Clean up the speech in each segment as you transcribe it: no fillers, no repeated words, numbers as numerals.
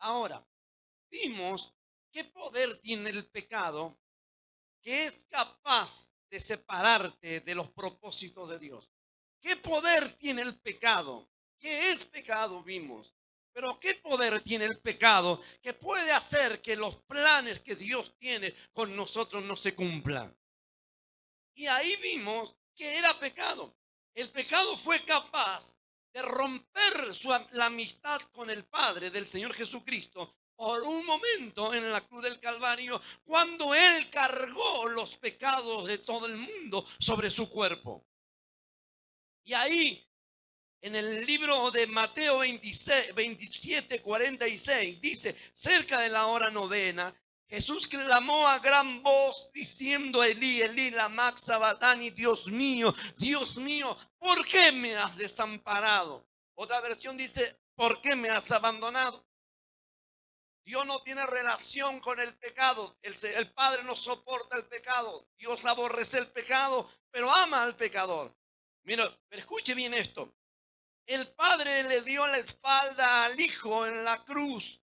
Ahora, vimos qué poder tiene el pecado que es capaz de separarte de los propósitos de Dios. ¿Qué poder tiene el pecado? ¿Qué es pecado? Vimos. Pero ¿qué poder tiene el pecado que puede hacer que los planes que Dios tiene con nosotros no se cumplan? Y ahí vimos que era pecado. El pecado fue capaz de romper la amistad con el Padre del Señor Jesucristo por un momento en la cruz del Calvario, cuando Él cargó los pecados de todo el mundo sobre su cuerpo. Y ahí, en el libro de Mateo 26, 27, 46, dice, cerca de la hora novena, Jesús clamó a gran voz diciendo, Elí, Elí, lama sabactani, Dios mío, ¿por qué me has desamparado? Otra versión dice, ¿por qué me has abandonado? Dios no tiene relación con el pecado. El Padre no soporta el pecado. Dios aborrece el pecado, pero ama al pecador. Mira, pero escuche bien esto. El Padre le dio la espalda al Hijo en la cruz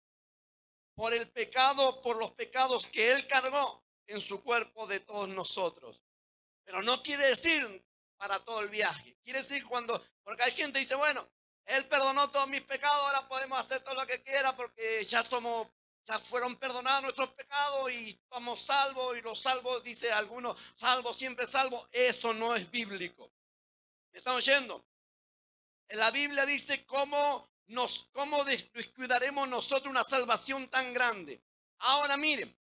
por el pecado, por los pecados que Él cargó en su cuerpo de todos nosotros. Pero no quiere decir para todo el viaje. Quiere decir porque hay gente que dice, bueno, Él perdonó todos mis pecados, ahora podemos hacer todo lo que quiera porque ya fueron perdonados nuestros pecados y estamos salvos. Y los salvos, dice algunos, salvo siempre salvo. Eso no es bíblico. ¿Me están oyendo? En la Biblia dice cómo descuidaremos nosotros una salvación tan grande. Ahora miren,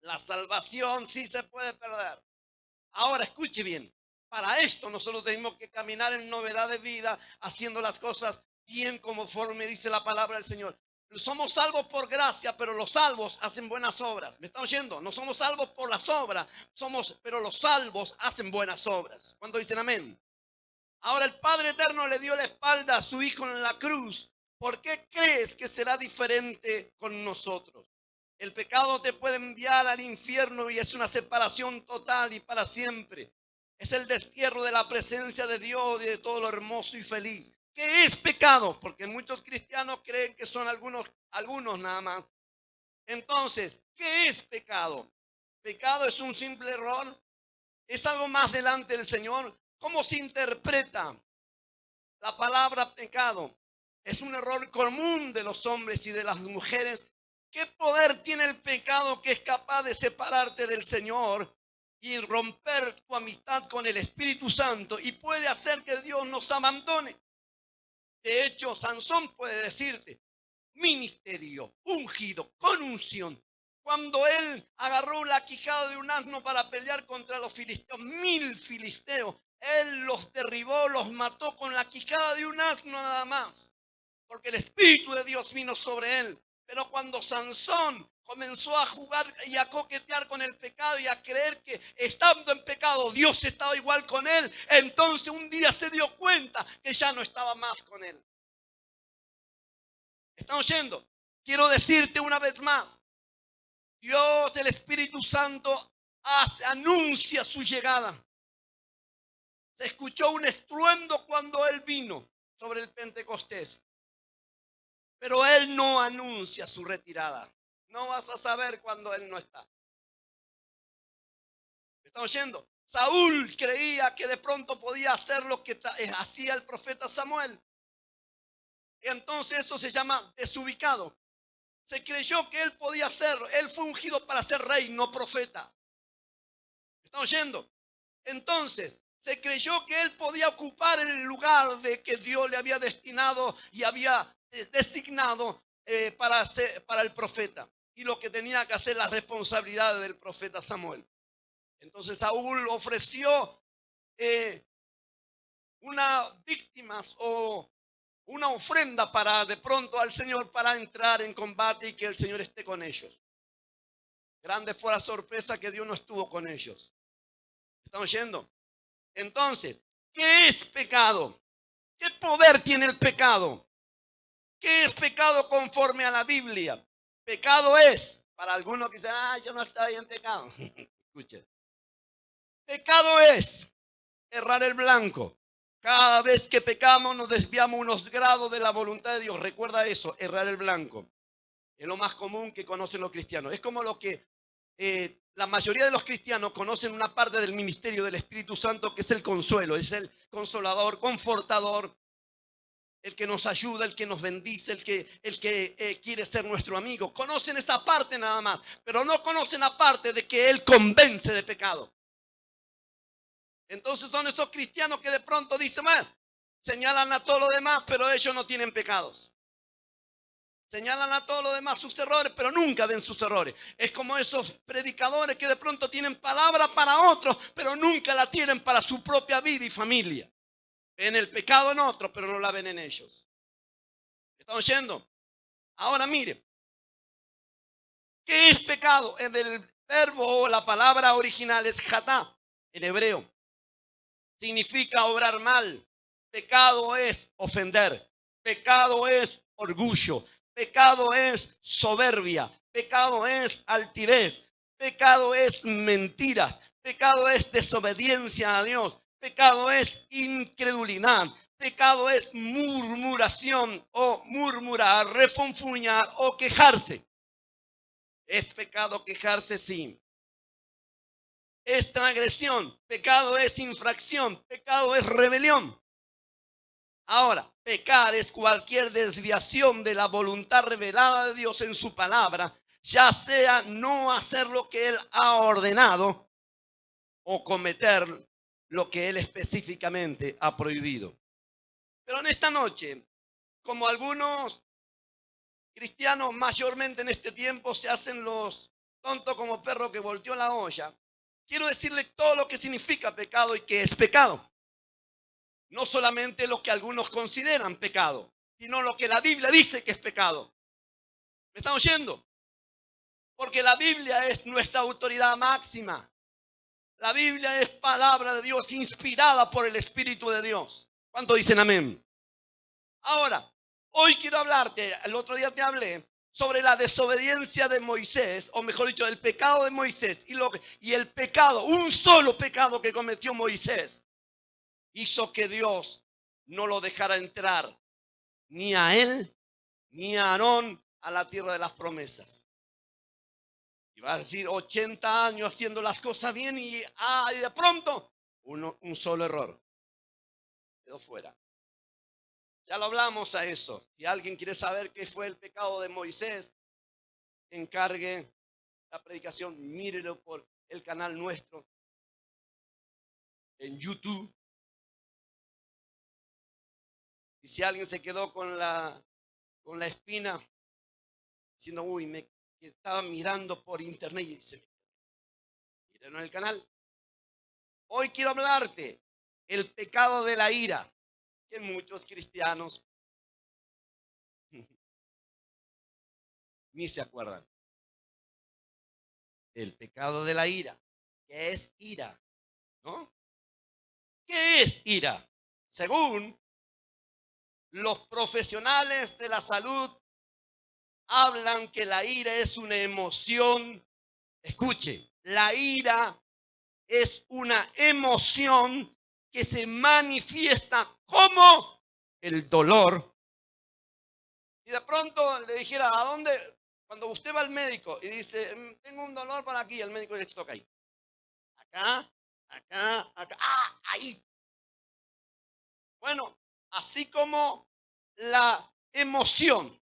la salvación sí se puede perder. Ahora escuche bien, para esto nosotros tenemos que caminar en novedad de vida, haciendo las cosas bien conforme dice la palabra del Señor. Somos salvos por gracia, pero los salvos hacen buenas obras. ¿Me están oyendo? No somos salvos por las obras, pero los salvos hacen buenas obras. ¿Cuándo dicen amén? Ahora el Padre Eterno le dio la espalda a su Hijo en la cruz. ¿Por qué crees que será diferente con nosotros? El pecado te puede enviar al infierno y es una separación total y para siempre. Es el destierro de la presencia de Dios y de todo lo hermoso y feliz. ¿Qué es pecado? Porque muchos cristianos creen que son algunos nada más. Entonces, ¿qué es pecado? Pecado es un simple error. Es algo más delante del Señor. ¿Cómo se interpreta la palabra pecado? Es un error común de los hombres y de las mujeres. ¿Qué poder tiene el pecado que es capaz de separarte del Señor y romper tu amistad con el Espíritu Santo y puede hacer que Dios nos abandone? De hecho, Sansón puede decirte, ministerio, ungido, con unción. Cuando él agarró la quijada de un asno para pelear contra los filisteos, 1000 filisteos, él los derribó, los mató con la quijada de un asno nada más, porque el Espíritu de Dios vino sobre él. Pero cuando Sansón comenzó a jugar y a coquetear con el pecado y a creer que estando en pecado Dios estaba igual con él, entonces un día se dio cuenta que ya no estaba más con él. ¿Están oyendo? Quiero decirte una vez más, Dios, el Espíritu Santo, anuncia su llegada. Se escuchó un estruendo cuando Él vino sobre el Pentecostés, pero Él no anuncia su retirada. No vas a saber cuando Él no está. ¿Me están oyendo? Saúl creía que de pronto podía hacer lo que hacía el profeta Samuel. Entonces eso se llama desubicado. Se creyó que él podía hacerlo. Él fue ungido para ser rey, no profeta. ¿Me están oyendo? Entonces, se creyó que él podía ocupar el lugar de que Dios le había destinado y había designado para el profeta. Y lo que tenía que hacer, las responsabilidades del profeta Samuel. Entonces Saúl ofreció unas víctimas o una ofrenda para de pronto al Señor para entrar en combate y que el Señor esté con ellos. Grande fue la sorpresa que Dios no estuvo con ellos. ¿Están oyendo? Entonces, ¿qué es pecado? ¿Qué poder tiene el pecado? ¿Qué es pecado conforme a la Biblia? Pecado es, para algunos que dicen, yo no estaba en pecado. Escuchen. Pecado es errar el blanco. Cada vez que pecamos nos desviamos unos grados de la voluntad de Dios. Recuerda eso, errar el blanco. Es lo más común que conocen los cristianos. Es como lo que la mayoría de los cristianos conocen una parte del ministerio del Espíritu Santo, que es el consuelo, es el consolador, confortador, el que nos ayuda, el que nos bendice, el que quiere ser nuestro amigo. Conocen esa parte nada más, pero no conocen la parte de que Él convence de pecado. Entonces son esos cristianos que de pronto dicen, bueno, señalan a todo lo demás, pero ellos no tienen pecados. Señalan a todo lo demás sus errores, pero nunca ven sus errores. Es como esos predicadores que de pronto tienen palabra para otros, pero nunca la tienen para su propia vida y familia. Ven el pecado en otros, pero no la ven en ellos. ¿Están oyendo? Ahora mire, ¿qué es pecado? En el verbo o la palabra original es hatá, en hebreo. Significa obrar mal. Pecado es ofender. Pecado es orgullo. Pecado es soberbia. Pecado es altivez. Pecado es mentiras. Pecado es desobediencia a Dios. Pecado es incredulidad. Pecado es murmuración o murmurar, refunfuñar o quejarse. ¿Es pecado quejarse? Sí. Es transgresión. Pecado es infracción. Pecado es rebelión. Ahora, pecar es cualquier desviación de la voluntad revelada de Dios en su palabra, ya sea no hacer lo que Él ha ordenado o cometer lo que Él específicamente ha prohibido. Pero en esta noche, como algunos cristianos mayormente en este tiempo se hacen los tontos como perro que volteó la olla, quiero decirle todo lo que significa pecado y qué es pecado. No solamente lo que algunos consideran pecado, sino lo que la Biblia dice que es pecado. ¿Me están oyendo? Porque la Biblia es nuestra autoridad máxima. La Biblia es palabra de Dios inspirada por el Espíritu de Dios. ¿Cuánto dicen amén? Ahora, hoy quiero hablarte, el otro día te hablé sobre la desobediencia de Moisés, o mejor dicho, el pecado de Moisés y el pecado, un solo pecado que cometió Moisés, hizo que Dios no lo dejara entrar ni a él ni a Aarón a la tierra de las promesas. Y va a decir 80 años haciendo las cosas bien y de pronto un solo error. Quedó fuera. Ya lo hablamos a eso. Si alguien quiere saber qué fue el pecado de Moisés, encargue la predicación, mírelo por el canal nuestro en YouTube. Y si alguien se quedó con la espina, diciendo, uy, me estaba mirando por internet y dice, mírenlo en el canal. Hoy quiero hablarte el pecado de la ira, que muchos cristianos ni se acuerdan. El pecado de la ira. ¿Qué es ira? ¿No? ¿Qué es ira? Según los profesionales de la salud, hablan que la ira es una emoción. Escuche, la ira es una emoción que se manifiesta como el dolor. Y de pronto le dijera, ¿a dónde? Cuando usted va al médico y dice, tengo un dolor para aquí, el médico le toca ahí. Acá, acá, acá, ahí. Bueno, así como la emoción,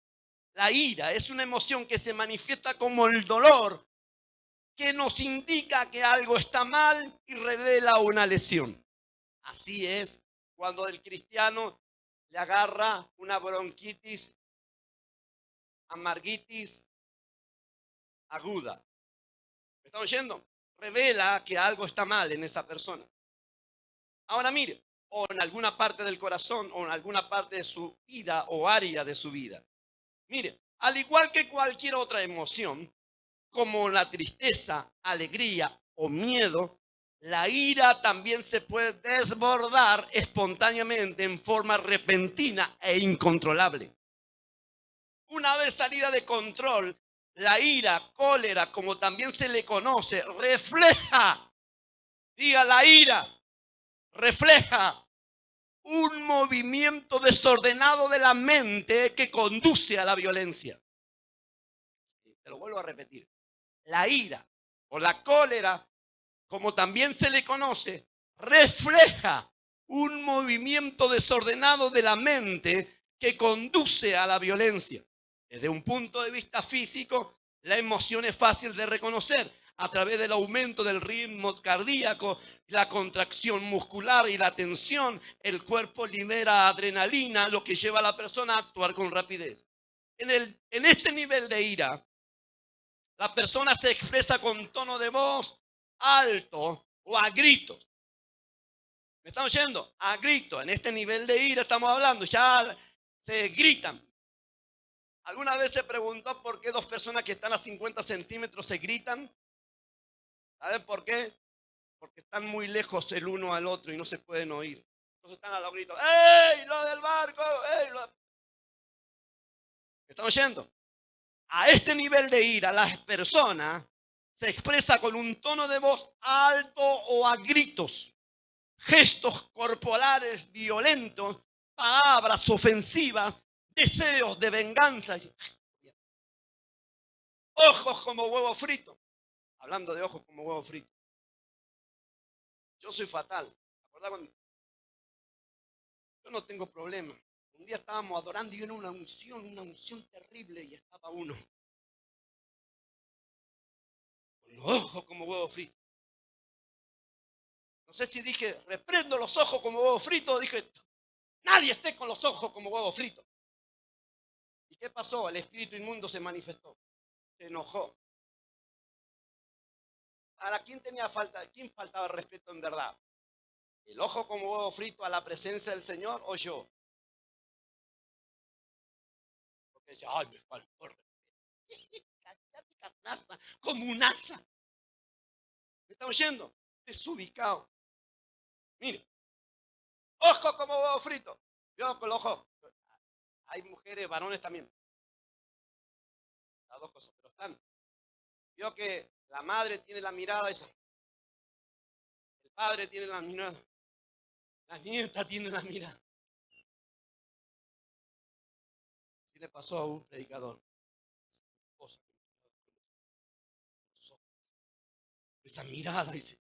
la ira, es una emoción que se manifiesta como el dolor, que nos indica que algo está mal y revela una lesión. Así es cuando el cristiano le agarra una bronquitis, amarguitis aguda. ¿Me están oyendo? Revela que algo está mal en esa persona. Ahora mire, o en alguna parte del corazón, o en alguna parte de su vida o área de su vida. Mire, al igual que cualquier otra emoción, como la tristeza, alegría o miedo, la ira también se puede desbordar espontáneamente en forma repentina e incontrolable. Una vez salida de control, la ira, cólera, como también se le conoce, refleja, diga la ira, refleja un movimiento desordenado de la mente que conduce a la violencia. Te lo vuelvo a repetir. La ira o la cólera, como también se le conoce, refleja un movimiento desordenado de la mente que conduce a la violencia. Desde un punto de vista físico, la emoción es fácil de reconocer a través del aumento del ritmo cardíaco, la contracción muscular y la tensión. El cuerpo libera adrenalina, lo que lleva a la persona a actuar con rapidez. En este nivel de ira, la persona se expresa con tono de voz alto o a gritos. ¿Me están oyendo? A gritos. En este nivel de ira estamos hablando, ya se gritan. ¿Alguna vez se preguntó por qué dos personas que están a 50 centímetros se gritan? ¿Saben por qué? Porque están muy lejos el uno al otro y no se pueden oír. Entonces están a los gritos, ¡ey, lo del barco! ¡Ey, lo! ¿Me están oyendo? A este nivel de ira, la persona se expresa con un tono de voz alto o a gritos, gestos corporales violentos, palabras ofensivas, deseos de venganza, ojos como huevo frito. Hablando de ojos como huevo frito. Yo soy fatal. ¿Acordás cuando? Yo no tengo problema. Un día estábamos adorando y era una unción terrible y estaba uno con los ojos como huevo frito. No sé si dije, reprendo los ojos como huevo frito, o dije, nadie esté con los ojos como huevo frito. ¿Y qué pasó? El espíritu inmundo se manifestó, se enojó. ¿Para quién tenía falta? ¿Quién faltaba respeto en verdad? ¿El ojo como huevo frito a la presencia del Señor o yo? Porque decía, ay, me faltó el respeto. Cállate, carnaza, como un asa. ¿Me está oyendo? Desubicado. Mire, ojo como huevo frito. Yo con los ojos. Hay mujeres, varones también. Las dos cosas, pero están. Vio que la madre tiene la mirada esa. El padre tiene la mirada. La nieta tiene la mirada. Así le pasó a un predicador. Esa mirada, dice.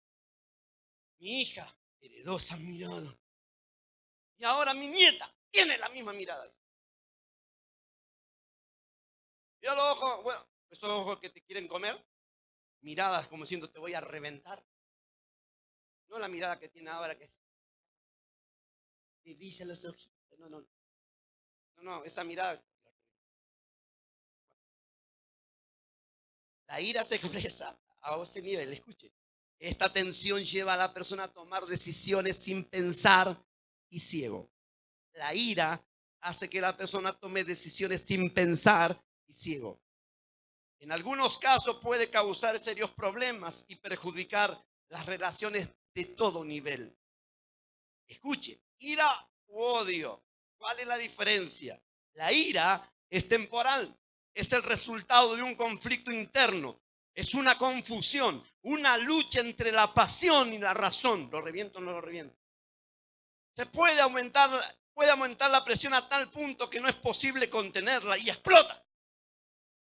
Mi hija heredó esa mirada. Y ahora mi nieta tiene la misma mirada. Dice. Vio los ojos, bueno, esos ojos que te quieren comer. Miradas como diciendo te voy a reventar. No la mirada que tiene ahora que te dice los ojitos. No, esa mirada. La ira se expresa a ese nivel, escuche. Esta tensión lleva a la persona a tomar decisiones sin pensar y ciego. La ira hace que la persona tome decisiones sin pensar y ciego. En algunos casos puede causar serios problemas y perjudicar las relaciones de todo nivel. Escuche, ira u odio. ¿Cuál es la diferencia? La ira es temporal, es el resultado de un conflicto interno, es una confusión, una lucha entre la pasión y la razón. ¿Lo reviento o no lo reviento? Se puede aumentar la presión a tal punto que no es posible contenerla y explota.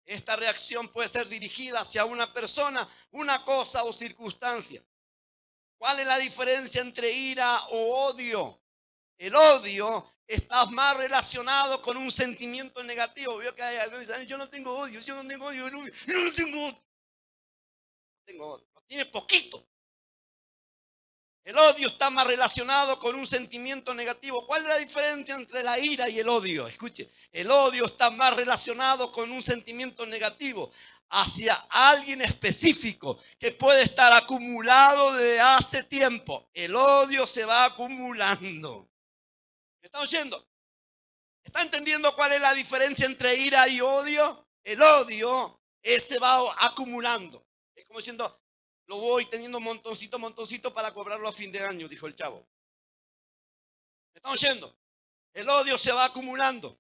Esta reacción puede ser dirigida hacia una persona, una cosa o circunstancia. ¿Cuál es la diferencia entre ira o odio? El odio está más relacionado con un sentimiento negativo. Veo que hay algunos que dicen, yo no tengo odio, yo no tengo odio, yo no tengo odio. No tengo odio, no tiene poquito. El odio está más relacionado con un sentimiento negativo. ¿Cuál es la diferencia entre la ira y el odio? Escuche, el odio está más relacionado con un sentimiento negativo hacia alguien específico que puede estar acumulado desde hace tiempo. El odio se va acumulando. ¿Me está oyendo? ¿Está entendiendo cuál es la diferencia entre ira y odio? El odio se va acumulando. Es como diciendo, lo voy teniendo montoncito para cobrarlo a fin de año, dijo el chavo. ¿Me están oyendo? El odio se va acumulando.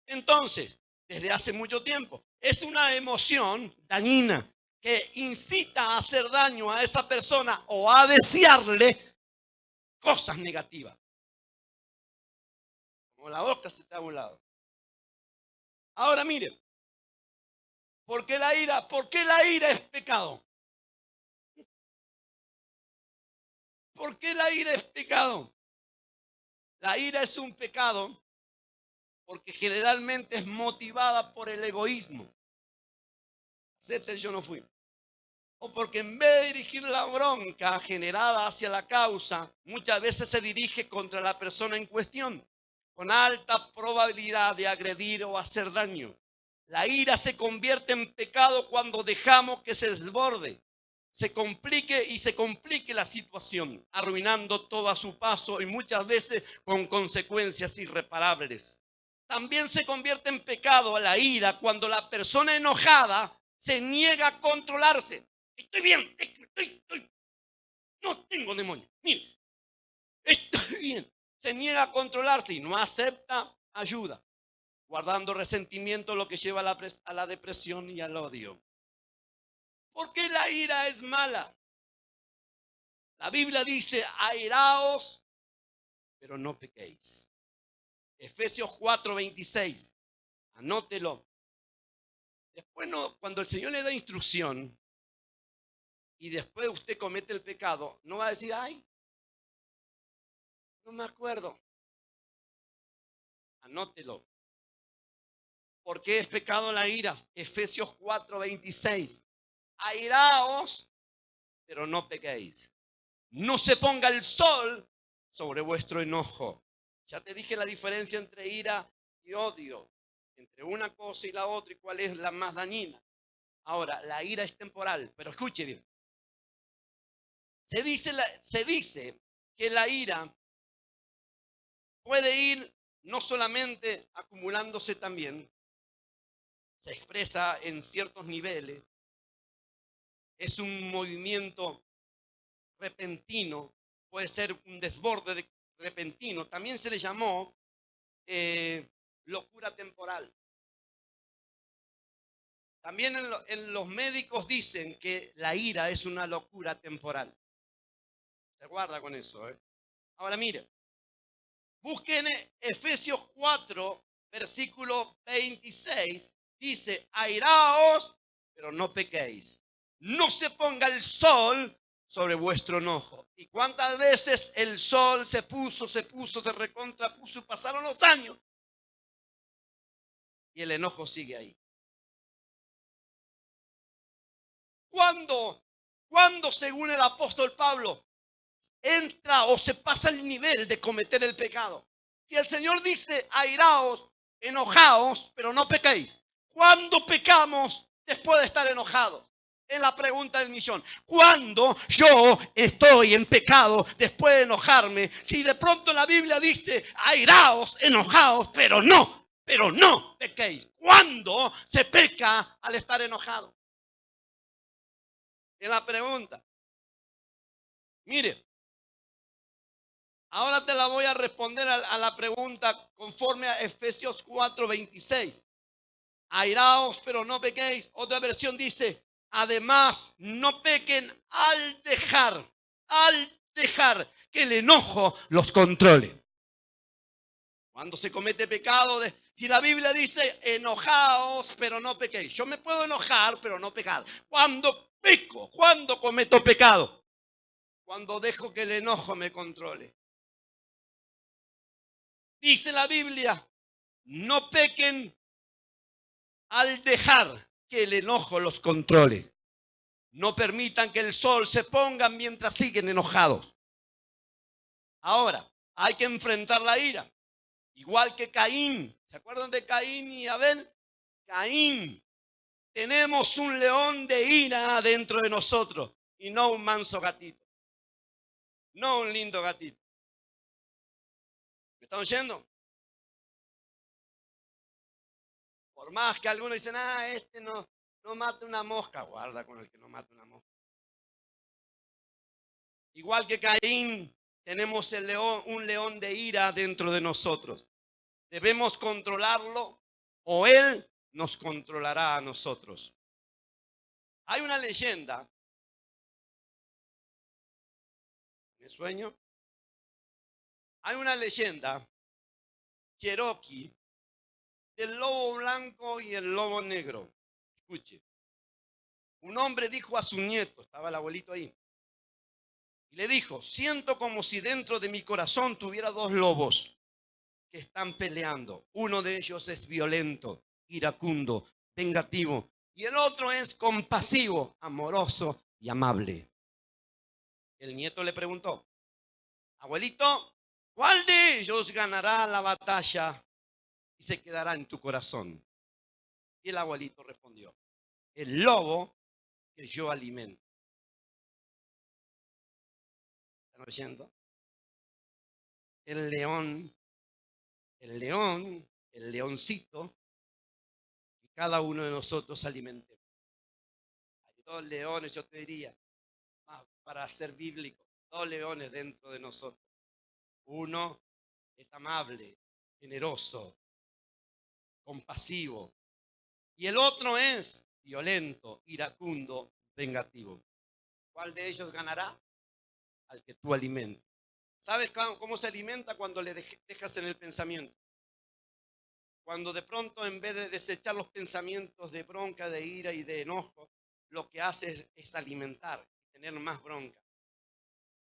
Entonces, desde hace mucho tiempo, es una emoción dañina que incita a hacer daño a esa persona o a desearle cosas negativas. Como la boca se te ha a un lado. Ahora miren, ¿Por qué la ira? ¿Por qué la ira es pecado? ¿Por qué la ira es pecado? La ira es un pecado porque generalmente es motivada por el egoísmo. Yo no fui. O porque en vez de dirigir la bronca generada hacia la causa, muchas veces se dirige contra la persona en cuestión, con alta probabilidad de agredir o hacer daño. La ira se convierte en pecado cuando dejamos que se desborde, se complique la situación, arruinando todo a su paso y muchas veces con consecuencias irreparables. También se convierte en pecado la ira cuando la persona enojada se niega a controlarse. Estoy bien, no tengo demonio. Mire, estoy bien. Se niega a controlarse y no acepta ayuda, guardando resentimiento, lo que lleva a la depresión y al odio. ¿Por qué la ira es mala? La Biblia dice, airaos, pero no pequéis. Efesios 4:26, anótelo. Después cuando el Señor le da instrucción y después usted comete el pecado, no va a decir, ay, no me acuerdo. Anótelo. ¿Por qué es pecado la ira? Efesios 4:26. Airaos, pero no pequéis. No se ponga el sol sobre vuestro enojo. Ya te dije la diferencia entre ira y odio, entre una cosa y la otra y cuál es la más dañina. Ahora, la ira es temporal, pero escuche bien. Se dice que la ira puede ir no solamente acumulándose también, se expresa en ciertos niveles, es un movimiento repentino, puede ser un desborde repentino, también se le llamó locura temporal. También en los médicos dicen que la ira es una locura temporal. Se guarda con eso. Ahora mire, busquen Efesios 4, versículo 26, dice, airaos, pero no pequéis. No se ponga el sol sobre vuestro enojo. ¿Y cuántas veces el sol se recontrapuso, pasaron los años y el enojo sigue ahí? ¿Cuándo, según el apóstol Pablo, entra o se pasa el nivel de cometer el pecado? Si el Señor dice, airaos, enojaos, pero no pequéis. ¿Cuándo pecamos después de estar enojados? Es la pregunta del millón. ¿Cuándo yo estoy en pecado después de enojarme? Si de pronto la Biblia dice, airaos, enojaos, pero no pequéis. ¿Cuándo se peca al estar enojado? Es la pregunta. Mire, ahora te la voy a responder a la pregunta conforme a Efesios 4:26. Airaos, pero no pequéis. Otra versión dice, además, no pequen al dejar que el enojo los controle. Cuando se comete pecado, si la Biblia dice, enojaos, pero no pequéis. Yo me puedo enojar, pero no pecar. ¿Cuándo peco? ¿Cuándo cometo pecado? Cuando dejo que el enojo me controle. Dice la Biblia, no pequen al dejar que el enojo los controle. No permitan que el sol se ponga mientras siguen enojados. Ahora, hay que enfrentar la ira. Igual que Caín. ¿Se acuerdan de Caín y Abel? Caín. Tenemos un león de ira dentro de nosotros y no un manso gatito. No un lindo gatito. ¿Me están oyendo? Por más que algunos dicen, este no mata una mosca. Guarda con el que no mata una mosca. Igual que Caín, tenemos un león de ira dentro de nosotros. Debemos controlarlo o él nos controlará a nosotros. Hay una leyenda. ¿Me sueño? Hay una leyenda cherokee del lobo blanco y el lobo negro. Escuche. Un hombre dijo a su nieto, estaba el abuelito ahí, y le dijo, siento como si dentro de mi corazón tuviera dos lobos que están peleando. Uno de ellos es violento, iracundo, vengativo, y el otro es compasivo, amoroso y amable. El nieto le preguntó, abuelito, ¿cuál de ellos ganará la batalla y se quedará en tu corazón? Y el abuelito respondió, el lobo que yo alimento. ¿Están oyendo? El león, el leoncito que cada uno de nosotros alimente. Hay dos leones, yo te diría, para ser bíblico, dos leones dentro de nosotros. Uno es amable, generoso, compasivo. Y el otro es violento, iracundo, vengativo. ¿Cuál de ellos ganará? Al que tú alimentas. ¿Sabes cómo se alimenta? Cuando le dejas en el pensamiento. Cuando de pronto, en vez de desechar los pensamientos de bronca, de ira y de enojo, lo que hace es alimentar, tener más bronca.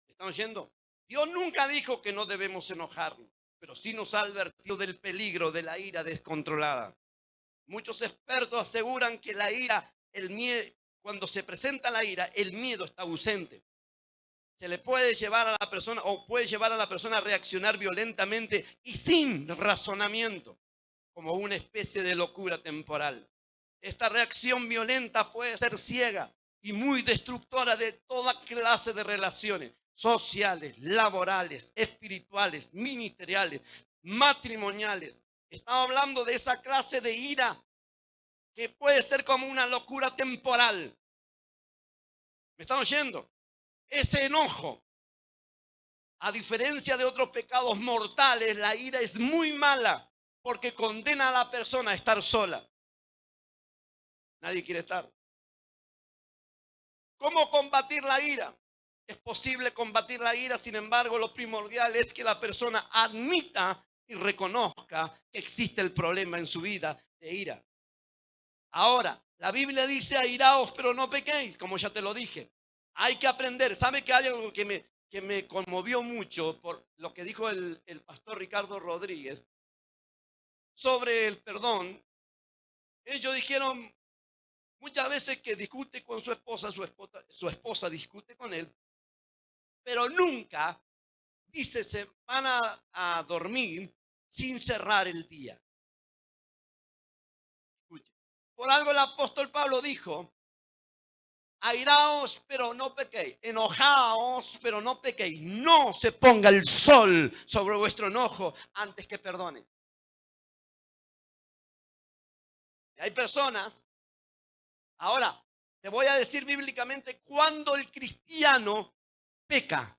¿Están oyendo? Dios nunca dijo que no debemos enojarnos, pero sí nos ha advertido del peligro de la ira descontrolada. Muchos expertos aseguran que la ira, el miedo, cuando se presenta la ira, el miedo está ausente. Se le puede llevar a la persona o puede llevar a la persona a reaccionar violentamente y sin razonamiento, como una especie de locura temporal. Esta reacción violenta puede ser ciega y muy destructora de toda clase de relaciones sociales, laborales, espirituales, ministeriales, matrimoniales. Estamos hablando de esa clase de ira que puede ser como una locura temporal. ¿Me están oyendo? Ese enojo, a diferencia de otros pecados mortales, la ira es muy mala porque condena a la persona a estar sola. Nadie quiere estar. ¿Cómo combatir la ira? Es posible combatir la ira, sin embargo, lo primordial es que la persona admita y reconozca que existe el problema en su vida de ira. Ahora, la Biblia dice airaos, pero no pequéis, como ya te lo dije. Hay que aprender. ¿Sabe que hay algo que me conmovió mucho por lo que dijo el pastor Ricardo Rodríguez sobre el perdón? Ellos dijeron muchas veces que discute con su esposa discute con él, pero nunca dice se van a dormir sin cerrar el día. Escuche. Por algo el apóstol Pablo dijo, airaos, pero no pequéis, enojaos, pero no pequéis, no se ponga el sol sobre vuestro enojo antes que perdone. Hay personas, ahora te voy a decir bíblicamente cuando el cristiano peca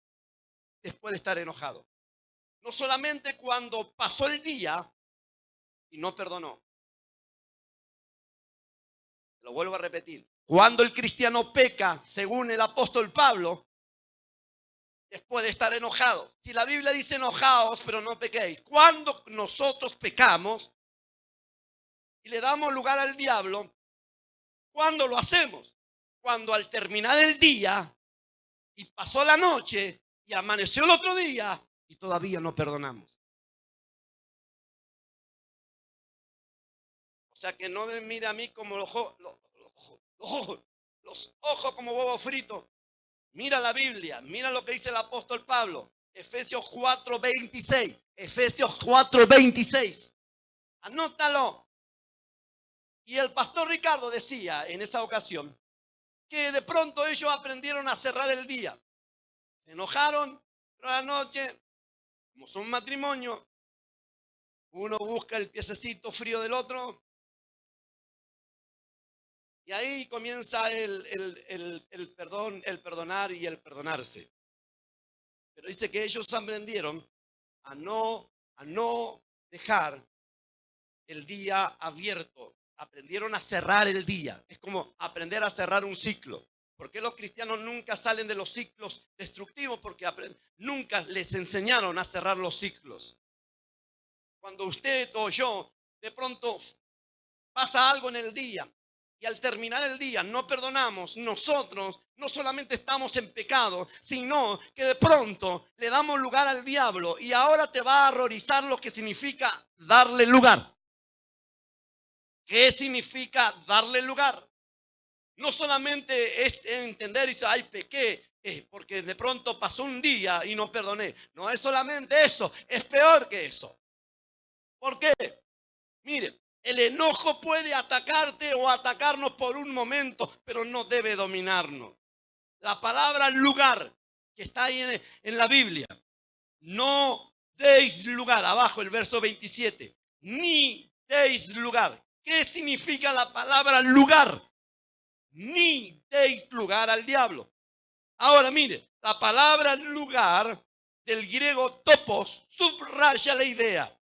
después de estar enojado. No solamente cuando pasó el día y no perdonó. Lo vuelvo a repetir. Cuando el cristiano peca, según el apóstol Pablo, después de estar enojado. Si la Biblia dice enojaos, pero no pequéis. Cuando nosotros pecamos y le damos lugar al diablo, ¿cuándo lo hacemos? Cuando al terminar el día y pasó la noche y amaneció el otro día y todavía no perdonamos. O sea que no me mira a mí como los ojos como huevo frito. Mira la Biblia, mira lo que dice el apóstol Pablo. Efesios 4:26. Efesios 4:26. Anótalo. Y el pastor Ricardo decía en esa ocasión que de pronto ellos aprendieron a cerrar el día. Se enojaron, pero a la noche, como son matrimonio, uno busca el piececito frío del otro. Y ahí comienza el perdón, el perdonar y el perdonarse. Pero dice que ellos aprendieron a no dejar el día abierto. Aprendieron a cerrar el día. Es como aprender a cerrar un ciclo. ¿Por qué los cristianos nunca salen de los ciclos destructivos? Porque nunca les enseñaron a cerrar los ciclos. Cuando usted o yo de pronto pasa algo en el día y al terminar el día no perdonamos, nosotros no solamente estamos en pecado, sino que de pronto le damos lugar al diablo y ahora te va a horrorizar lo que significa darle lugar. ¿Qué significa darle lugar? No solamente es entender y decir, ay, pequé, porque de pronto pasó un día y no perdoné. No es solamente eso, es peor que eso. ¿Por qué? Mire, el enojo puede atacarte o atacarnos por un momento, pero no debe dominarnos. La palabra lugar, que está ahí en la Biblia, no deis lugar, abajo el verso 27, ni deis lugar. ¿Qué significa la palabra lugar? Ni deis lugar al diablo. Ahora mire, la palabra lugar del griego topos subraya la idea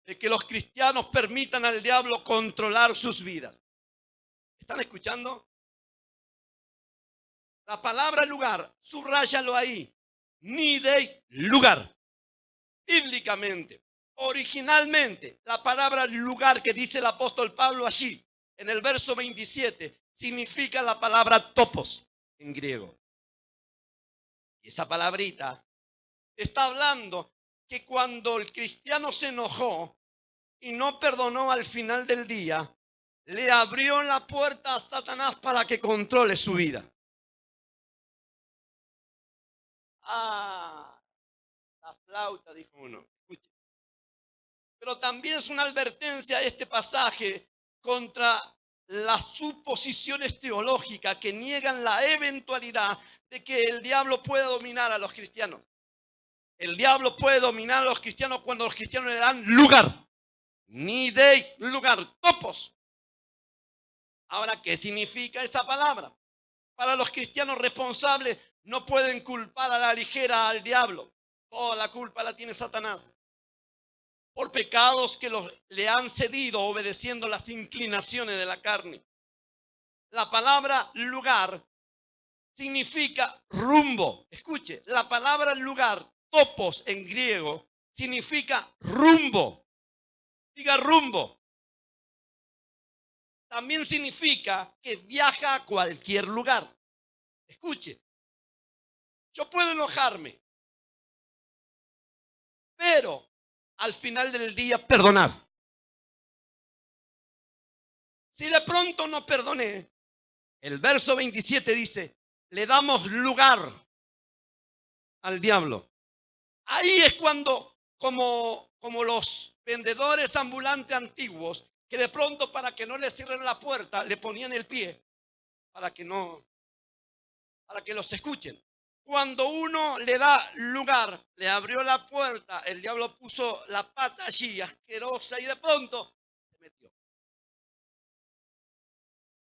de que los cristianos permitan al diablo controlar sus vidas. ¿Están escuchando? La palabra lugar, subráyalo ahí. Ni deis lugar. Bíblicamente, originalmente, la palabra lugar que dice el apóstol Pablo allí, en el verso 27, significa la palabra topos en griego. Y esa palabrita está hablando que cuando el cristiano se enojó y no perdonó al final del día, le abrió la puerta a Satanás para que controle su vida. Ah, la flauta, dijo uno. Escuche. Pero también es una advertencia este pasaje contra las suposiciones teológicas que niegan la eventualidad de que el diablo pueda dominar a los cristianos. El diablo puede dominar a los cristianos cuando los cristianos le dan lugar. Ni deis lugar, topos. Ahora, ¿qué significa esa palabra? Para los cristianos responsables, no pueden culpar a la ligera al diablo. Toda la culpa la tiene Satanás. Por pecados que le han cedido obedeciendo las inclinaciones de la carne. La palabra lugar significa rumbo. Escuche, la palabra lugar, topos en griego, significa rumbo. Diga rumbo. También significa que viaja a cualquier lugar. Escuche, yo puedo enojarme, pero al final del día perdonar. Si de pronto no perdoné, el verso 27 dice, le damos lugar al diablo. Ahí es cuando, como los vendedores ambulantes antiguos, que de pronto para que no le cierren la puerta, le ponían el pie para que los escuchen. Cuando uno le da lugar, le abrió la puerta, el diablo puso la pata allí, asquerosa, y de pronto se metió.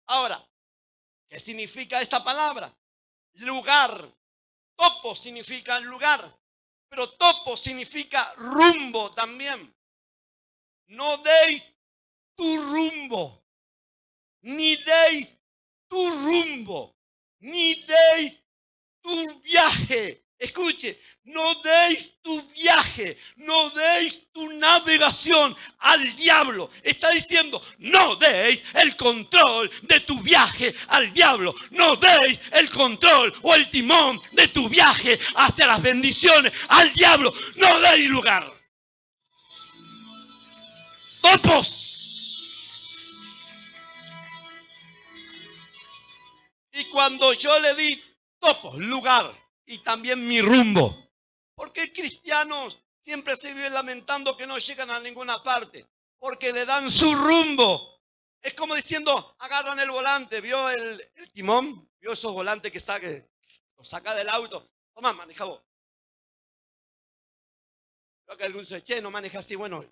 Ahora, ¿qué significa esta palabra? Lugar. Topo significa lugar, pero topo significa rumbo también. No deis tu rumbo, ni deis tu rumbo, ni deis tu viaje. Escuche, no deis tu viaje, no deis tu navegación al diablo. Está diciendo, no deis el control de tu viaje al diablo. No deis el control o el timón de tu viaje hacia las bendiciones al diablo. No deis lugar. Topos. Y cuando yo le di topos, lugar, y también mi rumbo. Porque cristianos siempre se viven lamentando que no llegan a ninguna parte. Porque le dan su rumbo. Es como diciendo, agarran el volante. ¿Vio el timón? ¿Vio esos volantes que lo saca del auto? Toma, maneja vos. Creo que algunos dicen, che, no maneja así. Bueno,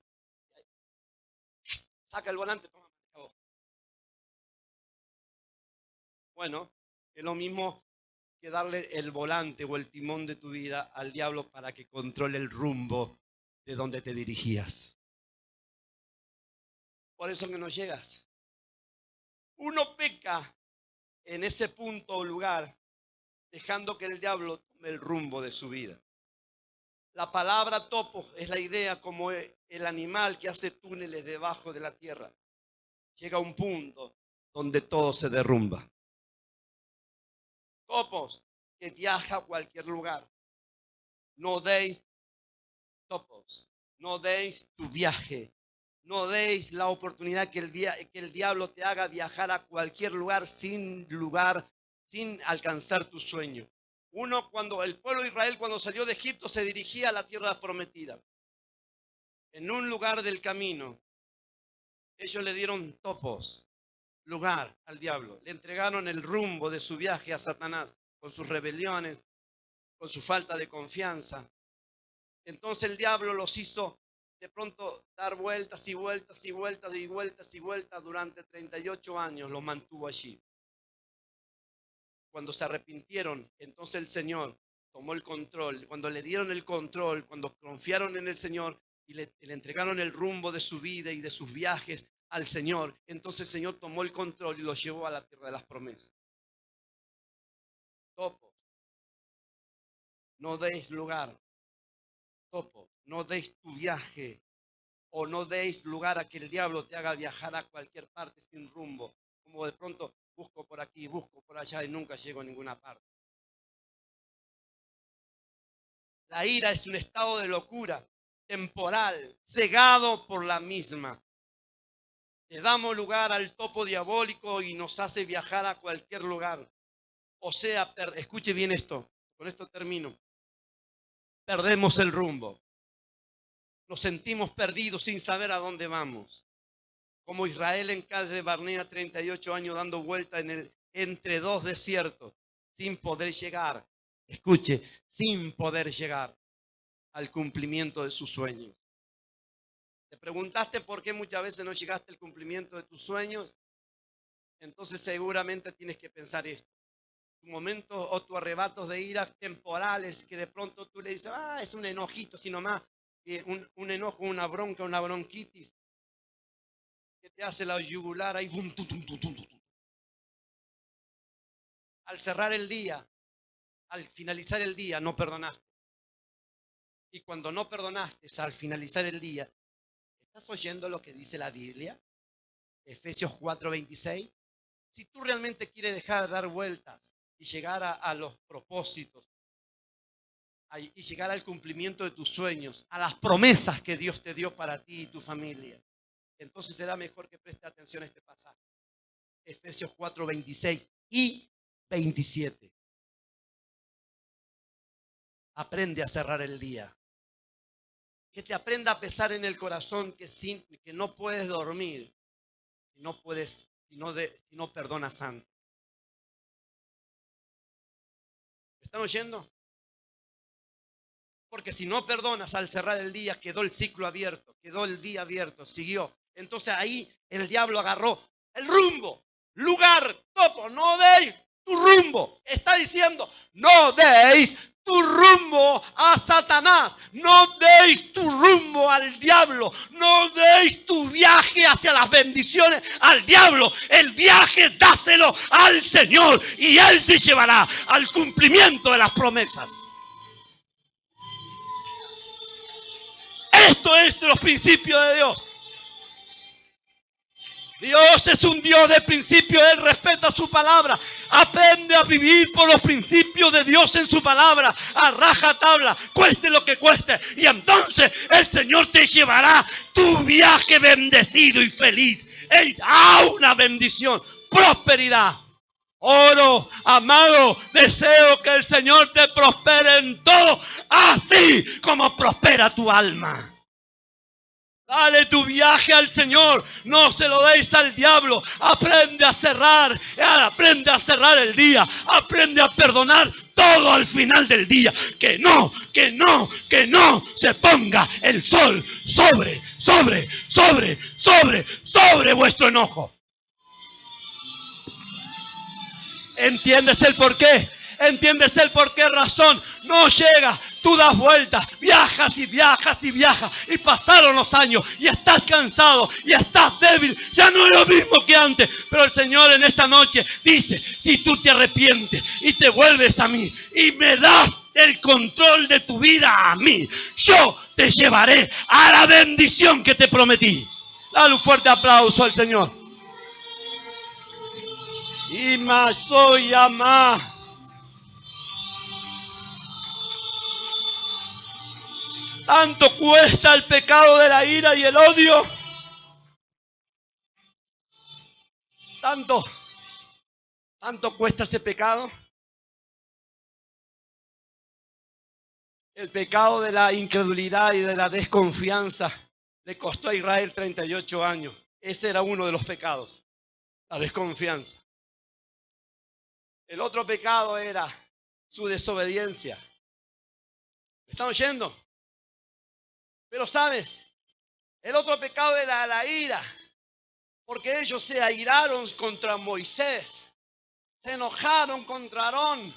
saca el volante, toma, maneja vos. Bueno, es lo mismo que darle el volante o el timón de tu vida al diablo para que controle el rumbo de donde te dirigías. Por eso que no llegas. Uno peca en ese punto o lugar, dejando que el diablo tome el rumbo de su vida. La palabra topo es la idea como el animal que hace túneles debajo de la tierra. Llega a un punto donde todo se derrumba. Topos que viaja a cualquier lugar. No deis topos. No deis tu viaje. No deis la oportunidad que el diablo te haga viajar a cualquier lugar, sin alcanzar tu sueño. Cuando el pueblo de Israel, cuando salió de Egipto, se dirigía a la tierra prometida. En un lugar del camino, ellos le dieron topos, lugar al diablo. Le entregaron el rumbo de su viaje a Satanás, con sus rebeliones, con su falta de confianza. Entonces el diablo los hizo de pronto dar vueltas y vueltas y vueltas y vueltas y vueltas durante 38 años, los mantuvo allí. Cuando se arrepintieron, entonces el Señor tomó el control. Cuando le dieron el control, cuando confiaron en el Señor y le entregaron el rumbo de su vida y de sus viajes al Señor, entonces el Señor tomó el control y los llevó a la tierra de las promesas. Topo, no deis lugar. Topo, no deis tu viaje, o no deis lugar a que el diablo te haga viajar a cualquier parte sin rumbo. Como de pronto busco por aquí, busco por allá y nunca llego a ninguna parte. La ira es un estado de locura temporal, cegado por la misma. Le damos lugar al topo diabólico y nos hace viajar a cualquier lugar. O sea, escuche bien esto, con esto termino. Perdemos el rumbo. Nos sentimos perdidos sin saber a dónde vamos. Como Israel en Cades de Barnea, 38 años dando vuelta entre dos desiertos, sin poder llegar. Escuche, sin poder llegar al cumplimiento de sus sueños. ¿Te preguntaste por qué muchas veces no llegaste al cumplimiento de tus sueños? Entonces seguramente tienes que pensar esto. Tu momento o tus arrebatos de ira temporales que de pronto tú le dices, es un enojito, sino más un enojo, una bronca, una bronquitis que te hace la yugular ahí. Al cerrar el día, al finalizar el día, no perdonaste. Y cuando no perdonaste, al finalizar el día, ¿estás oyendo lo que dice la Biblia? Efesios 4:26. Si tú realmente quieres dejar de dar vueltas y llegar a los propósitos y llegar al cumplimiento de tus sueños, a las promesas que Dios te dio para ti y tu familia, entonces será mejor que preste atención a este pasaje. Efesios 4:26 y 27. Aprende a cerrar el día. Que te aprenda a pesar en el corazón que no puedes dormir si no perdonas antes. ¿Me están oyendo? Porque si no perdonas al cerrar el día, quedó el ciclo abierto, quedó el día abierto, siguió. Entonces ahí el diablo agarró el rumbo, lugar, topo, no deis tu rumbo. Está diciendo, no deis tu rumbo a Satanás, no deis tu rumbo al diablo, no deis tu viaje hacia las bendiciones al diablo. El viaje dáselo al Señor y Él te llevará al cumplimiento de las promesas. Esto es de los principios de Dios. Dios es un Dios de principios, Él respeta su palabra. Aprende a vivir por los principios de Dios en su palabra, a rajatabla, cueste lo que cueste. Y entonces el Señor te llevará tu viaje bendecido y feliz. Él da una bendición, prosperidad. Oro, amado, deseo que el Señor te prospere en todo, así como prospera tu alma. Dale tu viaje al Señor, no se lo deis al diablo. Aprende a cerrar el día, aprende a perdonar todo al final del día. Que no se ponga el sol sobre vuestro enojo. ¿Entiendes el por qué? ¿Entiendes el por qué razón? No llega, tú das vueltas, viajas y viajas y viajas. Y pasaron los años y estás cansado y estás débil. Ya no es lo mismo que antes. Pero el Señor en esta noche dice, si tú te arrepientes y te vuelves a mí y me das el control de tu vida a mí, yo te llevaré a la bendición que te prometí. Dale un fuerte aplauso al Señor. Y más soy amá. Tanto cuesta el pecado de la ira y el odio. Tanto cuesta ese pecado. El pecado de la incredulidad y de la desconfianza le costó a Israel 38 años. Ese era uno de los pecados, la desconfianza. El otro pecado era su desobediencia. ¿Me están oyendo? Pero sabes, el otro pecado era la ira, porque ellos se airaron contra Moisés, se enojaron contra Aarón.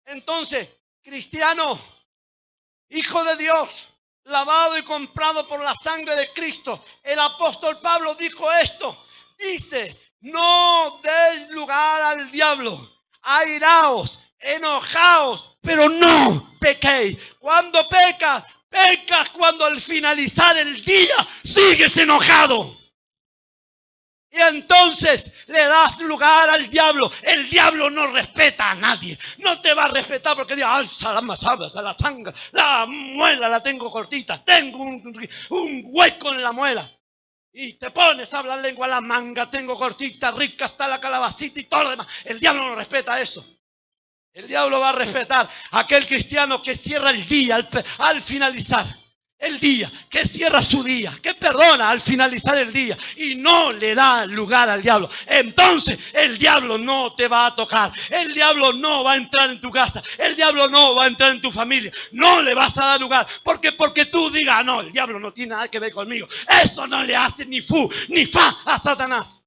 Entonces, cristiano, hijo de Dios, lavado y comprado por la sangre de Cristo, el apóstol Pablo dijo esto, dice, no deis lugar al diablo, airaos, enojaos, pero no pequéis. Cuando pecas cuando al finalizar el día sigues enojado. Y entonces le das lugar al diablo. El diablo no respeta a nadie. No te va a respetar porque diga, la muela la tengo cortita. Tengo un hueco en la muela. Y te pones a hablar lengua a la manga. Tengo cortita, rica está la calabacita y todo lo demás. El diablo no respeta eso. El diablo va a respetar a aquel cristiano que cierra el día al finalizar. El día, que cierra su día, que perdona al finalizar el día y no le da lugar al diablo. Entonces el diablo no te va a tocar, el diablo no va a entrar en tu casa, el diablo no va a entrar en tu familia, no le vas a dar lugar, porque tú digas, no, el diablo no tiene nada que ver conmigo. Eso no le hace ni fu ni fa a Satanás.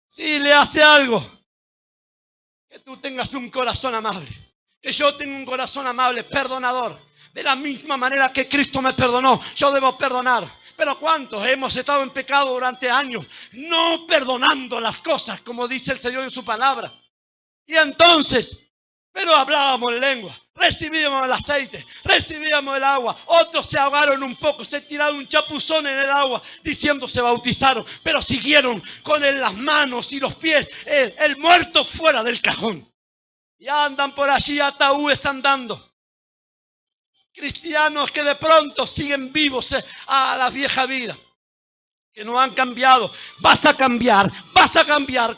Si le hace algo, que tú tengas un corazón amable, que yo tenga un corazón amable, perdonador. De la misma manera que Cristo me perdonó, yo debo perdonar. Pero ¿cuántos hemos estado en pecado durante años? No perdonando las cosas, como dice el Señor en su palabra. Y entonces, pero hablábamos en lengua, recibíamos el aceite, recibíamos el agua. Otros se ahogaron un poco, se tiraron un chapuzón en el agua, diciendo se bautizaron. Pero siguieron con las manos y los pies, el muerto fuera del cajón. Y andan por allí ataúdes andando. Cristianos que de pronto siguen vivos a la vieja vida, que no han cambiado. Vas a cambiar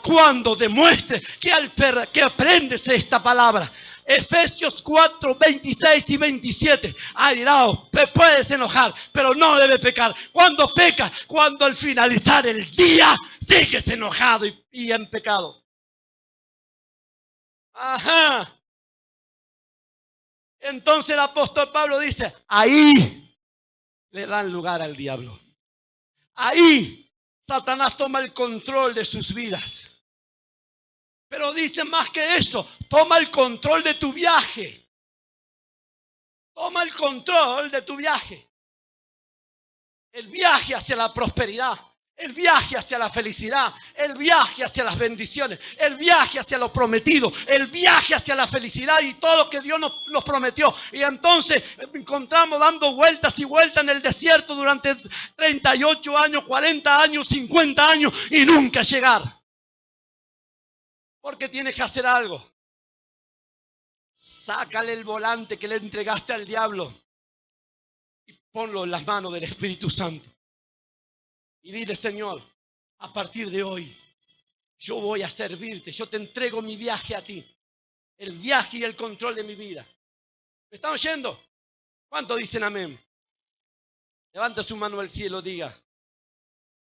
cuando demuestres que aprendes esta palabra. Efesios 4, 26 y 27. Airaos, puedes enojar, pero no debes pecar. Cuando pecas, cuando al finalizar el día sigues enojado y en pecado. Ajá. Entonces el apóstol Pablo dice, ahí le dan lugar al diablo. Ahí Satanás toma el control de sus vidas. Pero dice más que eso, toma el control de tu viaje. Toma el control de tu viaje. El viaje hacia la prosperidad. El viaje hacia la felicidad, el viaje hacia las bendiciones, el viaje hacia lo prometido, el viaje hacia la felicidad y todo lo que Dios nos prometió. Y entonces encontramos dando vueltas y vueltas en el desierto durante 38 años, 40 años, 50 años y nunca llegar. Porque tienes que hacer algo. Sácale el volante que le entregaste al diablo y ponlo en las manos del Espíritu Santo. Y dile, Señor, a partir de hoy, yo voy a servirte. Yo te entrego mi viaje a ti. El viaje y el control de mi vida. ¿Me están oyendo? ¿Cuántos dicen amén? Levanta su mano al cielo, diga.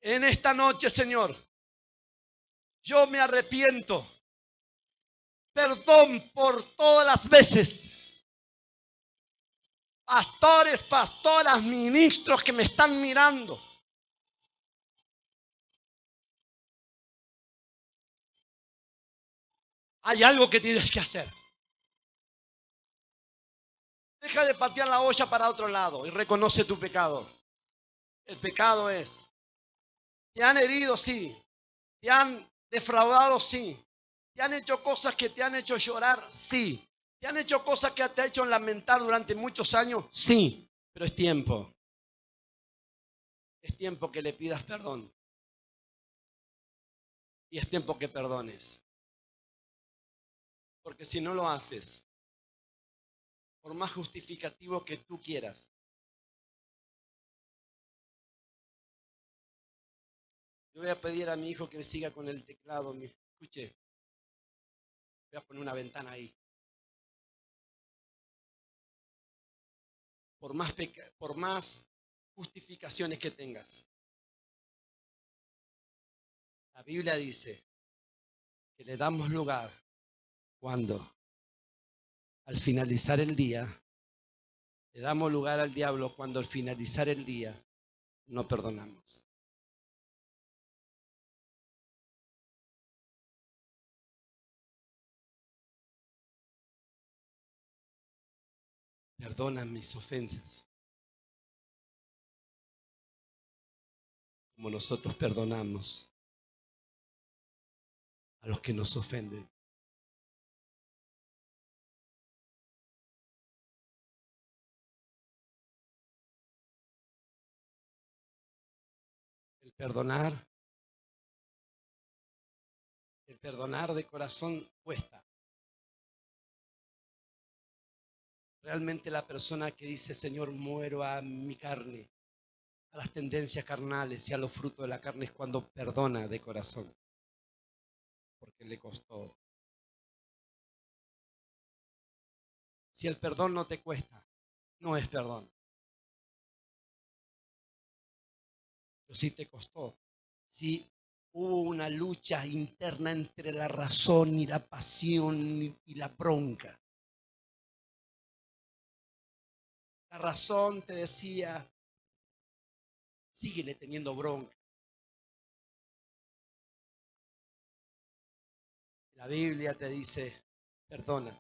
En esta noche, Señor, yo me arrepiento. Perdón por todas las veces. Pastores, pastoras, ministros que me están mirando. Hay algo que tienes que hacer. Deja de patear la olla para otro lado y reconoce tu pecado. El pecado es, te han herido, sí. Te han defraudado, sí. Te han hecho cosas que te han hecho llorar, sí. Te han hecho cosas que te han hecho lamentar durante muchos años, sí. Pero es tiempo. Es tiempo que le pidas perdón. Y es tiempo que perdones. Porque si no lo haces, por más justificativo que tú quieras, yo voy a pedir a mi hijo que siga con el teclado. Escuche, voy a poner una ventana ahí. Por más justificaciones que tengas, la Biblia dice que le damos lugar cuando al finalizar el día, le damos lugar al diablo cuando al finalizar el día no perdonamos. Perdona mis ofensas, como nosotros perdonamos a los que nos ofenden. El perdonar, el perdonar de corazón cuesta. Realmente la persona que dice, Señor, muero a mi carne, a las tendencias carnales y a los frutos de la carne, es cuando perdona de corazón, porque le costó. Si el perdón no te cuesta, no es perdón. Pero si te costó, si hubo una lucha interna entre la razón y la pasión y la bronca. La razón te decía, síguele teniendo bronca. La Biblia te dice, perdona.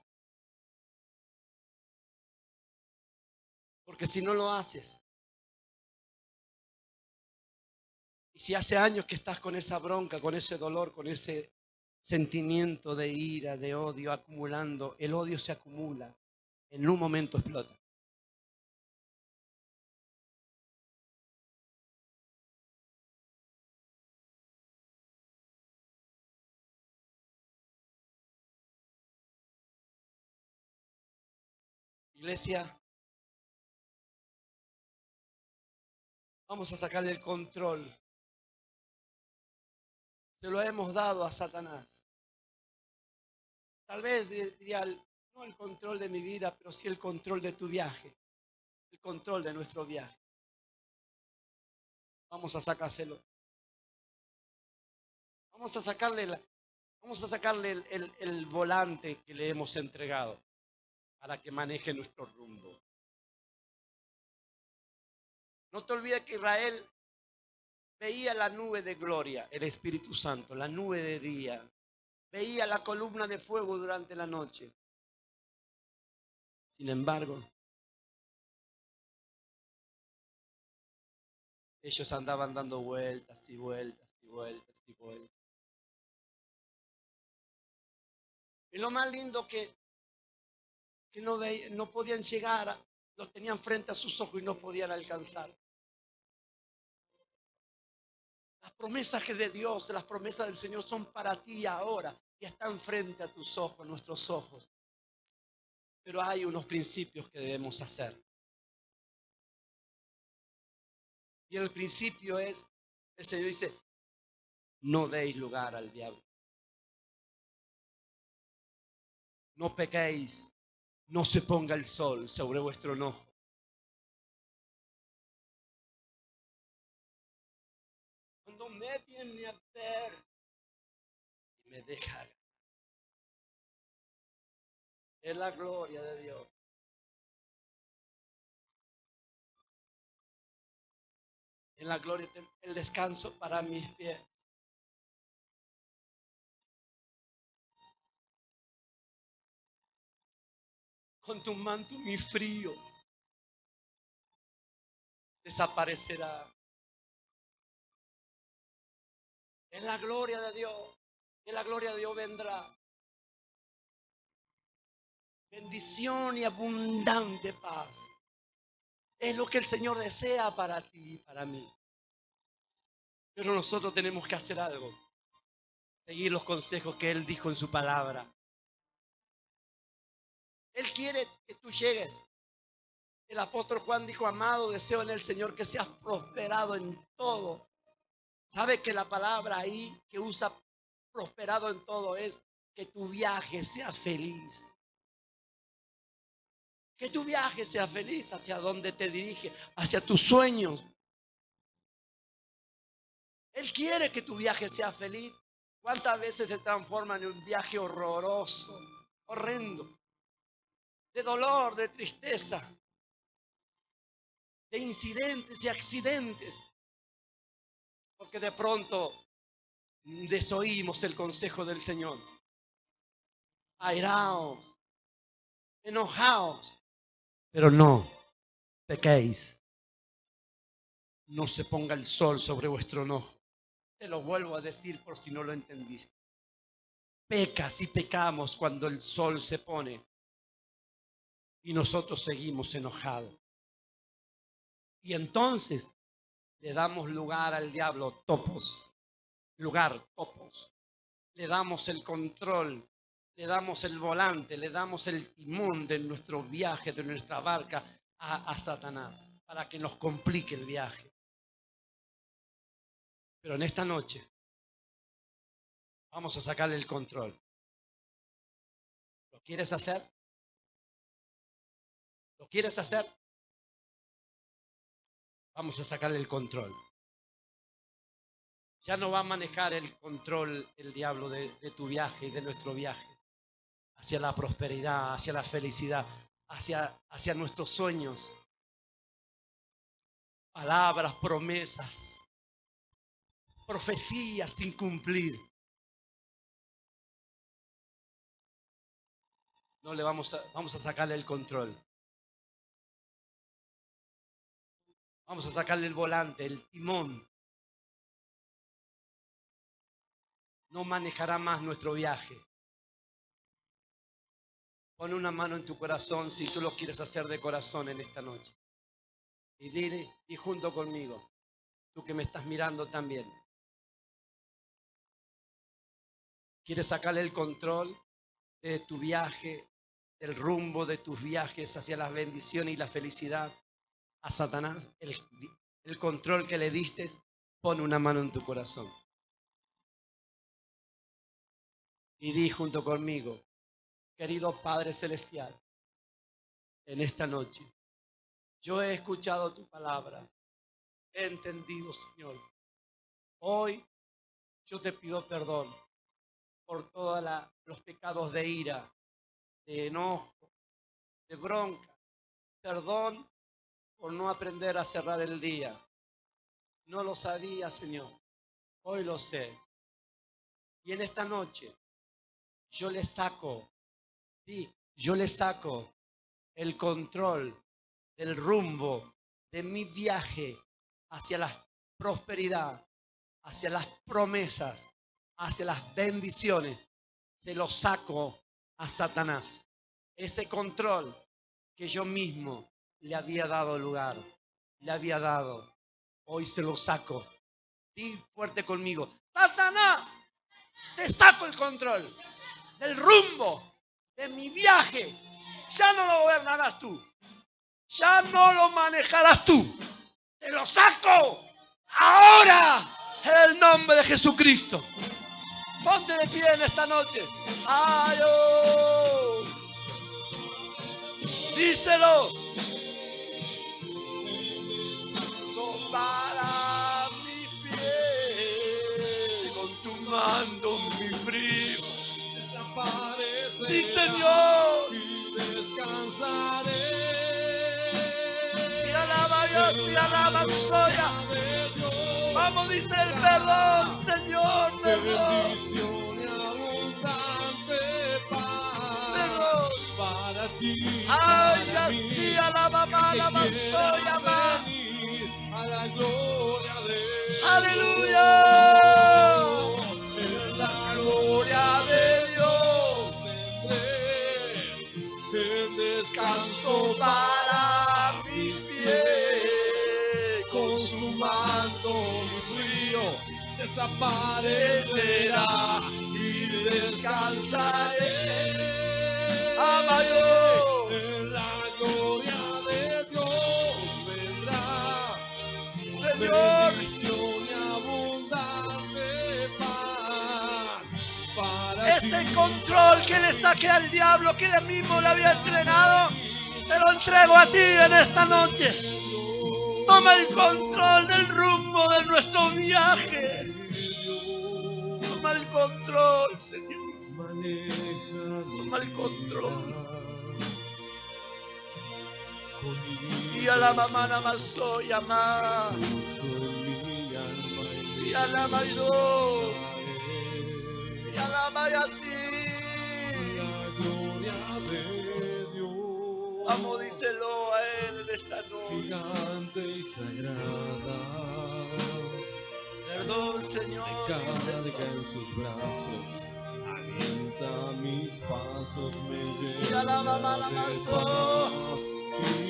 Porque si no lo haces, y si hace años que estás con esa bronca, con ese dolor, con ese sentimiento de ira, de odio acumulando, el odio se acumula, en un momento explota. Iglesia, vamos a sacarle el control. Se lo hemos dado a Satanás. Tal vez diría, no el control de mi vida, pero sí el control de tu viaje, el control de nuestro viaje. Vamos a sacárselo. Vamos a sacarle el volante que le hemos entregado para que maneje nuestro rumbo. No te olvides que Israel veía la nube de gloria, el Espíritu Santo, la nube de día. Veía la columna de fuego durante la noche. Sin embargo, ellos andaban dando vueltas y vueltas y vueltas y vueltas. Y lo más lindo que no podían llegar, lo tenían frente a sus ojos y no podían alcanzar. Las promesas que de Dios, las promesas del Señor son para ti ahora y están frente a tus ojos, nuestros ojos. Pero hay unos principios que debemos hacer. Y el principio es, el Señor dice, no deis lugar al diablo. No pequéis, no se ponga el sol sobre vuestro enojo. Cuando me viene a ver y me deja, es la gloria de Dios. En la gloria, el descanso para mis pies. Con tu manto mi frío desaparecerá. En la gloria de Dios, en la gloria de Dios vendrá bendición y abundante paz. Es lo que el Señor desea para ti y para mí. Pero nosotros tenemos que hacer algo. seguir los consejos que Él dijo en su palabra. Él quiere que tú llegues. El apóstol Juan dijo: amado, deseo en el Señor que seas prosperado en todo. ¿Sabe que la palabra ahí que usa prosperado en todo es que tu viaje sea feliz? Que tu viaje sea feliz hacia donde te dirige, hacia tus sueños. Él quiere que tu viaje sea feliz. ¿Cuántas veces se transforma en un viaje horroroso, horrendo, de dolor, de tristeza, de incidentes y accidentes? Porque de pronto desoímos el consejo del Señor. Airaos, enojaos, pero no pequéis. No se ponga el sol sobre vuestro enojo. Te lo vuelvo a decir por si no lo entendiste. Pecas y pecamos cuando el sol se pone y nosotros seguimos enojados. Y entonces le damos lugar al diablo, topos. Le damos el control, le damos el volante, le damos el timón de nuestro viaje, de nuestra barca a Satanás, para que nos complique el viaje. Pero en esta noche vamos a sacarle el control. ¿Lo quieres hacer? ¿Lo quieres hacer? Vamos a sacarle el control. Ya no va a manejar el control el diablo de tu viaje y de nuestro viaje hacia la prosperidad, hacia la felicidad, hacia nuestros sueños. Palabras, promesas, profecías sin cumplir. No le vamos a sacarle el control. Vamos a sacarle el volante, el timón. No manejará más nuestro viaje. Pon una mano en tu corazón si tú lo quieres hacer de corazón en esta noche. Y dile, y junto conmigo, tú que me estás mirando también. ¿Quieres sacarle el control de tu viaje, del rumbo de tus viajes hacia la bendición y la felicidad a Satanás? El control que le diste, pon una mano en tu corazón. Y di junto conmigo, querido Padre Celestial, en esta noche, yo he escuchado tu palabra, he entendido, Señor. Hoy yo te pido perdón por todos los pecados de ira, de enojo, de bronca. Perdón por no aprender a cerrar el día. No lo sabía, Señor. Hoy lo sé. Y en esta noche yo le saco el control del rumbo de mi viaje hacia la prosperidad, hacia las promesas, hacia las bendiciones. Se lo saco a Satanás. Ese control que yo mismo le había dado lugar, le había dado, hoy se lo saco. Di fuerte conmigo, Satanás, te saco el control del rumbo de mi viaje. Ya no lo gobernarás tú, ya no lo manejarás tú. Te lo saco ahora en el nombre de Jesucristo. Ponte de pie en esta noche. ¡Ay, oh! Díselo. Para mi pie, con tu mando mi frío desaparecerá. Sí, Señor. Y descansaré. Si alaba Dios, si alaba Soya. Vamos, dice el perdón, Señor, perdón. Perdón. Para ti. Ay, así alaba, alaba Soya, a la gloria de ¡aleluya! En la gloria de Dios tendré el descanso para mi pie, consumando mi frío desaparecerá y descansaré. Amado, En la gloria de Dios vendrá, Señor, bendición y abundante paz para ese ti. control que le saqué al diablo, que él mismo le había entregado, te lo entrego a ti en esta noche. Toma el control del rumbo de nuestro viaje. Toma el control, Señor. Toma el control. Y a la mamá namasó, llama. Y a la mayo. Y a la maya así. Vamos, díselo a él en esta noche. Gigante y sagrada, Perdón, Señor. me carga en sus brazos, alienta mis pasos, me llena Si a la mamá la de pasó. paz. Y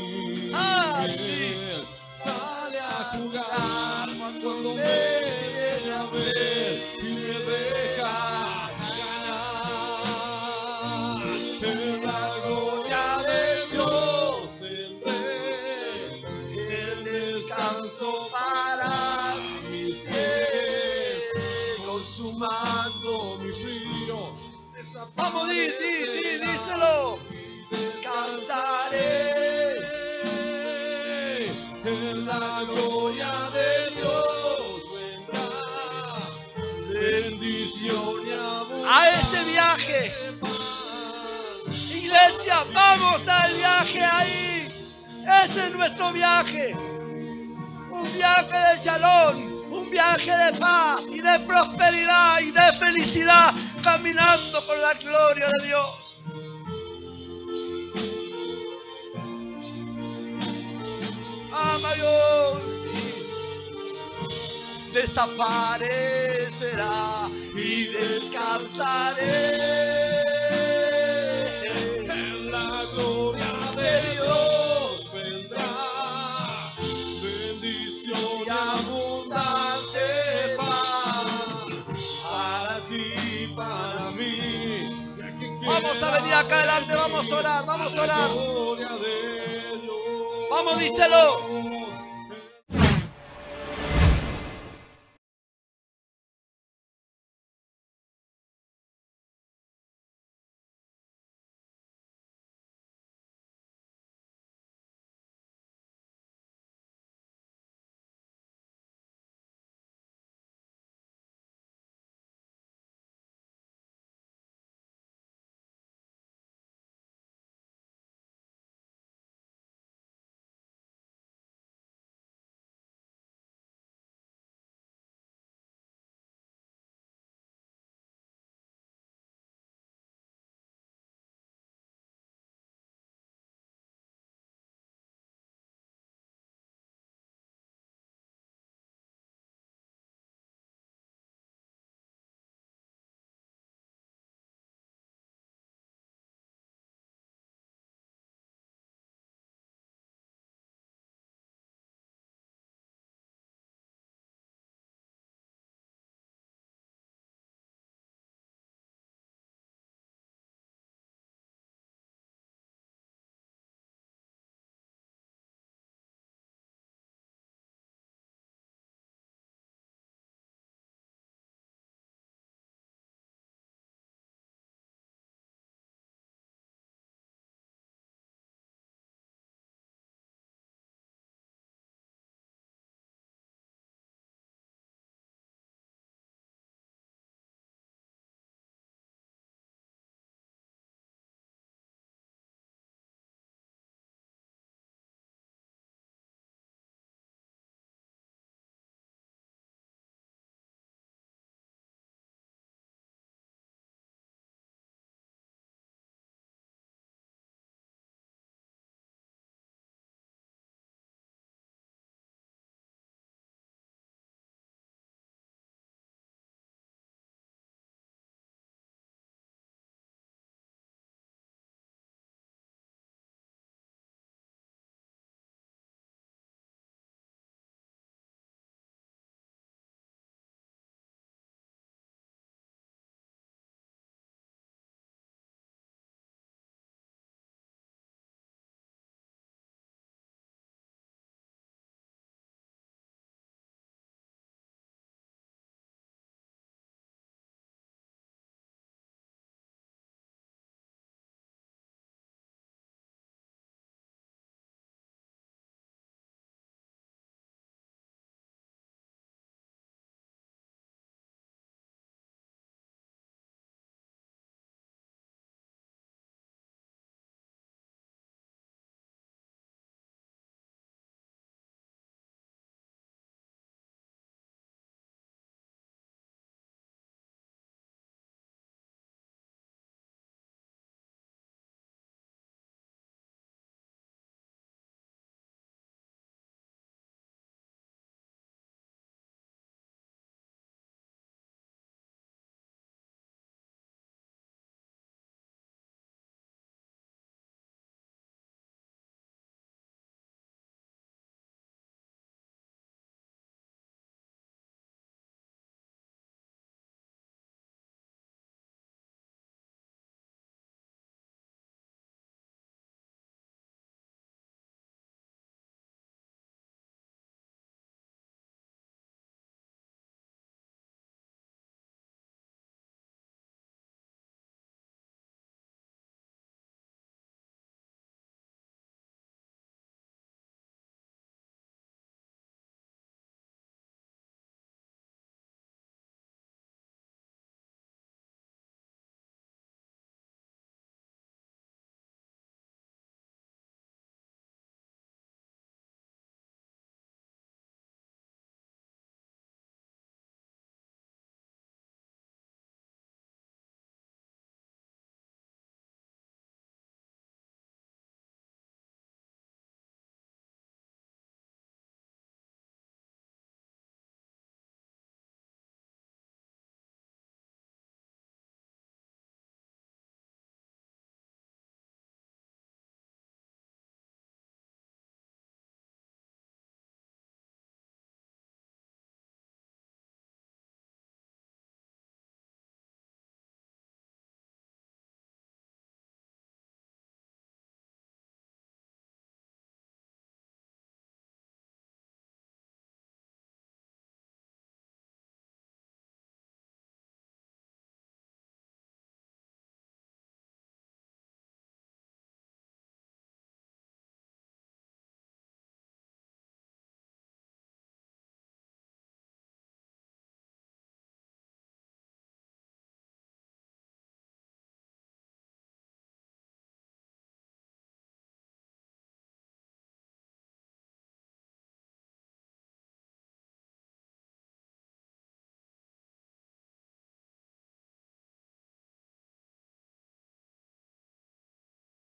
Sí. él sale a jugar cuando me viene a ver y me deja ganar. En la gloria de Dios tendré el descanso para mis pies, consumando mi frío. Vamos, díselo. Cansaré. En la gloria de Dios vendrá bendición y abundancia. A ese viaje. Iglesia, vamos al viaje ahí. Ese es nuestro viaje. Un viaje de shalom, un viaje de paz y de prosperidad y de felicidad, caminando con la gloria de Dios. Amado, desaparecerá y descansaré. En la gloria de Dios vendrá bendición Y abundante paz para ti, para mí. Vamos a venir acá adelante, vamos a orar, vamos a orar. Gloria de Dios. Vamos, díselo.